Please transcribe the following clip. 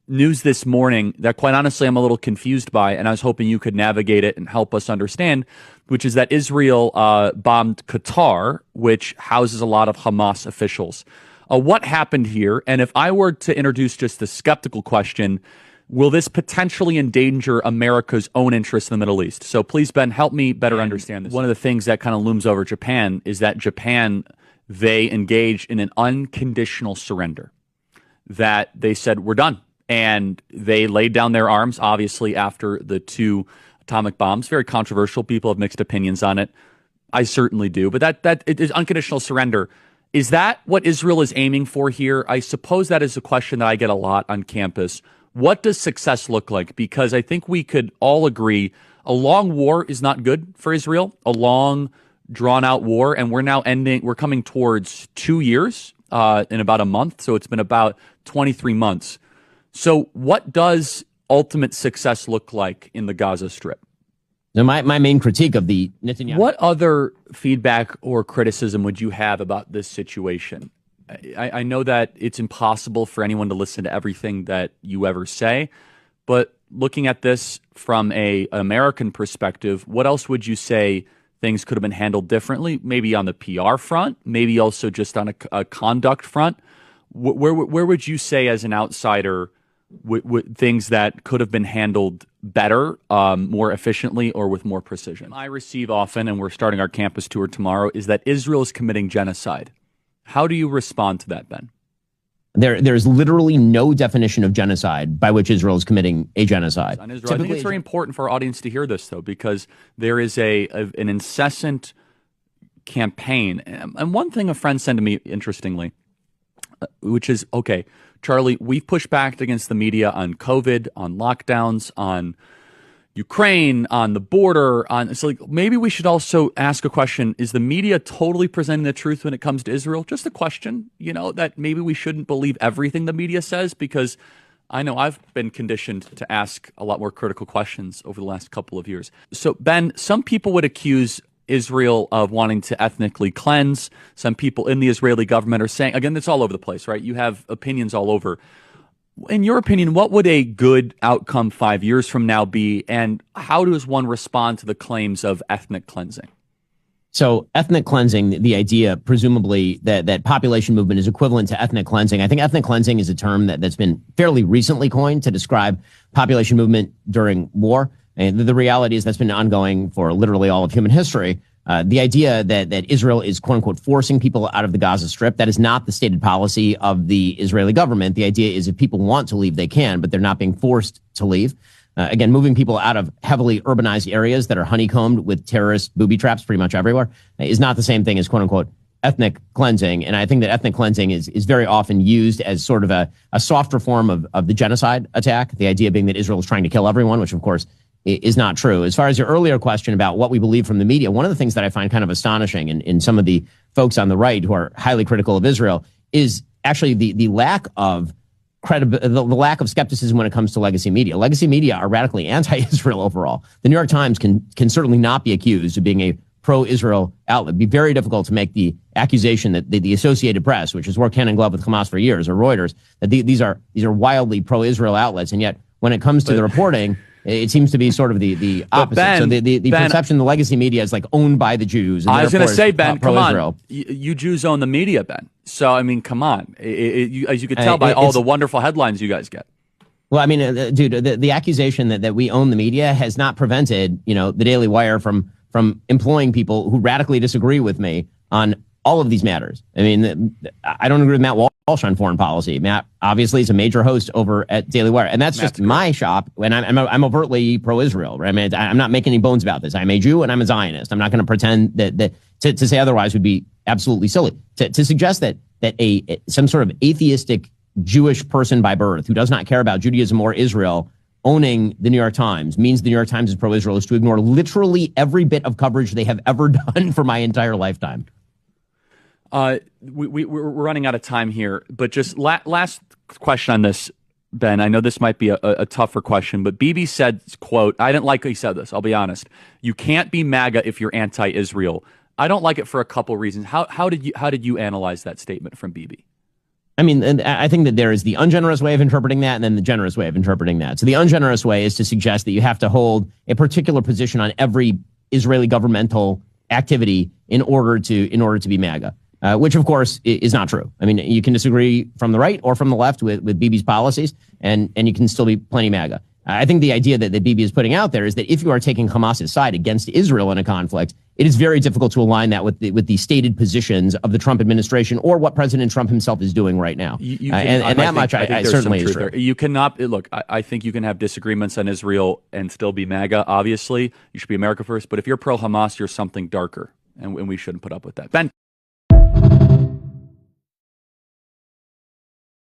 news this morning that, quite honestly, I'm a little confused by, and I was hoping you could navigate it and help us understand, which is that Israel bombed Qatar, which houses a lot of Hamas officials. What happened here? And if I were to introduce just the skeptical question, will this potentially endanger America's own interests in the Middle East? So please, Ben, help me better understand this. One of the things that kind of looms over Japan is that Japan, they engaged in an unconditional surrender, that they said, we're done. And they laid down their arms, obviously, after the 2 atomic bombs. Very controversial. People have mixed opinions on it. I certainly do. But that it is unconditional surrender. Is that what Israel is aiming for here? I suppose that is a question that I get a lot on campus. What does success look like? Because I think we could all agree a long war is not good for Israel, a long, drawn-out war, and we're coming towards 2 years in about a month, so it's been about 23 months. So what does ultimate success look like in the Gaza Strip? Now, my main critique of the Netanyahu... What other feedback or criticism would you have about this situation? I know that it's impossible for anyone to listen to everything that you ever say, but looking at this from an American perspective, what else would you say things could have been handled differently? Maybe on the PR front, maybe also just on a conduct front. Where would you say, as an outsider, things that could have been handled better, more efficiently, or with more precision? I receive often, and we're starting our campus tour tomorrow, is that Israel is committing genocide. How do you respond to that, Ben? There's literally no definition of genocide by which Israel is committing a genocide. I think it's very important for our audience to hear this, though, because there is an incessant campaign. And one thing a friend said to me, interestingly, which is, okay, Charlie, we've pushed back against the media on COVID, on lockdowns, on Ukraine, on the border, so like maybe we should also ask a question: is the media totally presenting the truth when it comes to Israel? Just a question, that maybe we shouldn't believe everything the media says, because I know I've been conditioned to ask a lot more critical questions over the last couple of years. So, Ben, some people would accuse Israel of wanting to ethnically cleanse. Some people in the Israeli government are saying, again, it's all over the place, right? You have opinions all over. In your opinion, what would a good outcome 5 years from now be, and how does one respond to the claims of ethnic cleansing? So ethnic cleansing, the idea, presumably, that population movement is equivalent to ethnic cleansing. I think ethnic cleansing is a term that's been fairly recently coined to describe population movement during war. And the reality is that's been ongoing for literally all of human history. The idea that Israel is, quote unquote, forcing people out of the Gaza Strip, that is not the stated policy of the Israeli government. The idea is if people want to leave, they can, but they're not being forced to leave. Again, moving people out of heavily urbanized areas that are honeycombed with terrorist booby traps pretty much everywhere is not the same thing as, quote unquote, ethnic cleansing. And I think that ethnic cleansing is very often used as sort of a softer form of the genocide attack. The idea being that Israel is trying to kill everyone, which of course is not true. As far as your earlier question about what we believe from the media, one of the things that I find kind of astonishing in some of the folks on the right who are highly critical of Israel is actually the lack of the lack of skepticism when it comes to legacy media. Legacy media are radically anti-Israel overall. The New York Times can certainly not be accused of being a pro-Israel outlet. It'd be very difficult to make the accusation that the Associated Press, which has worked hand in glove with Hamas for years, or Reuters, that these are wildly pro-Israel outlets. And yet, when it comes to the reporting, it seems to be sort of the opposite. Ben, so the Ben, perception the legacy media is like owned by the Jews. And I was going to say, Ben, come on. You Jews own the media, Ben. So, I mean, come on. As you could tell by all the wonderful headlines you guys get. Well, I mean, dude, the accusation that we own the media has not prevented, the Daily Wire from employing people who radically disagree with me on all of these matters. I mean, I don't agree with Matt Walsh on foreign policy. Matt obviously is a major host over at Daily Wire, and that's just my shop. And I'm overtly pro-Israel. Right? I mean, I'm not making any bones about this. I'm a Jew and I'm a Zionist. I'm not going to pretend that to say otherwise would be absolutely silly. To suggest that some sort of atheistic Jewish person by birth who does not care about Judaism or Israel owning the New York Times means the New York Times is pro-Israel is to ignore literally every bit of coverage they have ever done for my entire lifetime. We're running out of time here, but just last question on this, Ben. I know this might be a tougher question, but Bibi said, quote, I didn't like how he said this, I'll be honest. You can't be MAGA if you're anti-Israel. I don't like it for a couple reasons. How did you analyze that statement from Bibi? I mean, and I think that there is the ungenerous way of interpreting that and then the generous way of interpreting that. So the ungenerous way is to suggest that you have to hold a particular position on every Israeli governmental activity in order to be MAGA, which, of course, is not true. I mean, you can disagree from the right or from the left with Bibi's policies, and you can still be plenty MAGA. I think the idea that Bibi is putting out there is that if you are taking Hamas's side against Israel in a conflict, it is very difficult to align that with the stated positions of the Trump administration or what President Trump himself is doing right now. I certainly is true. You cannot look. I think you can have disagreements on Israel and still be MAGA. Obviously, you should be America first. But if you're pro Hamas, you're something darker, and we shouldn't put up with that. Ben.